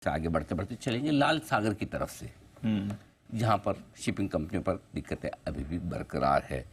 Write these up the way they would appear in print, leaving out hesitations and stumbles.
से आगे बढ़ते बढ़ते चलेंगे लाल सागर की तरफ से, जहां पर शिपिंग कंपनियों पर दिक्कतें अभी भी बरकरार है।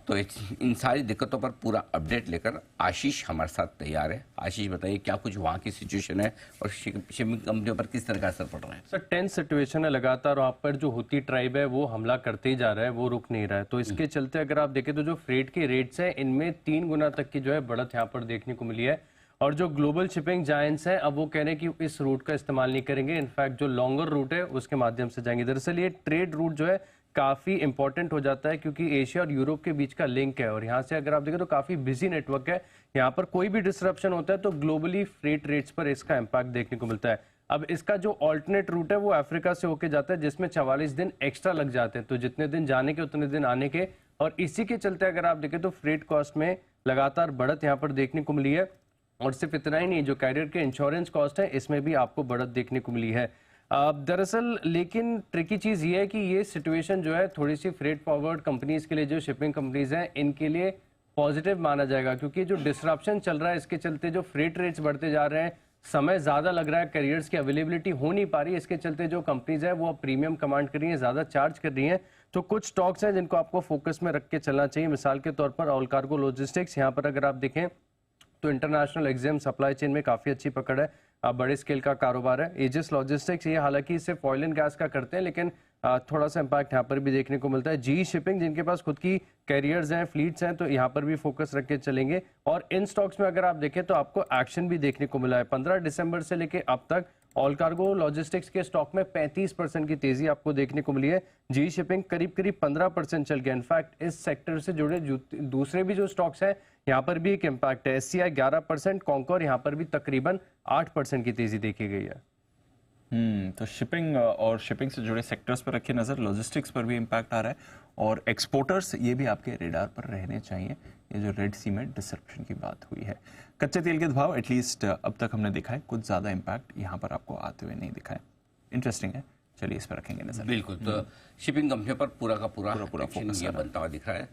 तो इन सारी दिक्कतों पर पूरा अपडेट लेकर आशीष हमारे साथ तैयार है। आशीष, बताइए क्या कुछ वहाँ की सिचुएशन है और शिपिंग कंपनियों पर किस तरह का असर पड़ रहा है? सर, टेंस सिचुएशन है। लगातार वहाँ पर जो हुती ट्राइब है वो हमला करते ही जा रहा है, वो रुक नहीं रहा है। तो इसके चलते अगर आप देखें तो जो फ्रेट के रेट्स हैं इनमें 3 गुना तक की जो है बढ़त यहाँ पर देखने को मिली है। और जो ग्लोबल शिपिंग जायंट्स हैं अब वो कह रहे हैं कि इस रूट का इस्तेमाल नहीं करेंगे, इनफैक्ट जो लॉन्गर रूट है उसके माध्यम से जाएंगे। दरअसल ये ट्रेड रूट जो है काफ़ी इंपॉर्टेंट हो जाता है क्योंकि एशिया और यूरोप के बीच का लिंक है और यहाँ से अगर आप देखें तो काफ़ी बिजी नेटवर्क है। यहाँ पर कोई भी डिसरप्शन होता है तो ग्लोबली फ्रेट रेट्स पर इसका इम्पैक्ट देखने को मिलता है। अब इसका जो ऑल्टरनेट रूट है वो अफ्रीका से होके जाता है जिसमें 44 दिन एक्स्ट्रा लग जाते हैं, तो जितने दिन जाने के उतने दिन आने के। और इसी के चलते अगर आप देखें तो फ्रेट कॉस्ट में लगातार बढ़त यहाँ पर देखने को मिली है। और सिर्फ इतना ही नहीं, जो कैरियर के इंश्योरेंस कॉस्ट है इसमें भी आपको बढ़त देखने को मिली है। दरअसल लेकिन ट्रिकी चीज़ ये है कि ये सिचुएशन जो है थोड़ी सी फ्रेट फॉरवर्ड कंपनीज के लिए, जो शिपिंग कंपनीज हैं इनके लिए पॉजिटिव माना जाएगा, क्योंकि जो डिसरप्शन चल रहा है इसके चलते जो फ्रेट रेट्स बढ़ते जा रहे हैं, समय ज़्यादा लग रहा है, कैरियर्स की अवेलेबिलिटी हो नहीं पा रही है, इसके चलते जो कंपनीज है वो प्रीमियम कमांड कर रही हैं, ज़्यादा चार्ज कर रही हैं। तो कुछ स्टॉक्स हैं जिनको आपको फोकस में रख के चलना चाहिए। मिसाल के तौर पर ऑल कार्गो लॉजिस्टिक्स, यहाँ पर अगर आप देखें तो इंटरनेशनल एग्जाम सप्लाई चेन में काफ़ी अच्छी पकड़ है, बड़े स्केल का कारोबार है। एजिस लॉजिस्टिक्स, ये हालांकि सिर्फ ऑयल एंड गैस का करते हैं लेकिन थोड़ा सा इम्पैक्ट यहाँ पर भी देखने को मिलता है। जी शिपिंग, जिनके पास खुद की कैरियर्स हैं, फ्लीट्स हैं, तो यहाँ पर भी फोकस रख के चलेंगे। और इन स्टॉक्स में अगर आप देखें तो आपको एक्शन भी देखने को मिला है। 15 दिसंबर से लेके अब तक ऑल कार्गो लॉजिस्टिक्स के स्टॉक में 35% की तेजी आपको देखने को मिली है। जी शिपिंग करीब करीब 15% चल गया। इनफैक्ट इस सेक्टर से जुड़े दूसरे भी जो स्टॉक्स हैं यहाँ पर भी एक इम्पैक्ट है। एससीआई 11%, कॉन्कोर यहाँ पर भी तकरीबन 8% की तेजी देखी गई है। तो शिपिंग और शिपिंग से जुड़े सेक्टर्स पर रखिए नज़र। लॉजिस्टिक्स पर भी इम्पैक्ट आ रहा है और एक्सपोर्टर्स ये भी आपके रेडार पर रहने चाहिए। ये जो रेड सी में डिसरप्शन की बात हुई है, कच्चे तेल के भाव एटलीस्ट अब तक हमने देखा है कुछ ज़्यादा इम्पैक्ट यहाँ पर आपको आते हुए नहीं दिखा है। इंटरेस्टिंग है, चलिए इस पर रखेंगे नजर। बिल्कुल, तो शिपिंग कंपनियों पर पूरा का पूरा फोकस बनता हुआ दिख रहा है।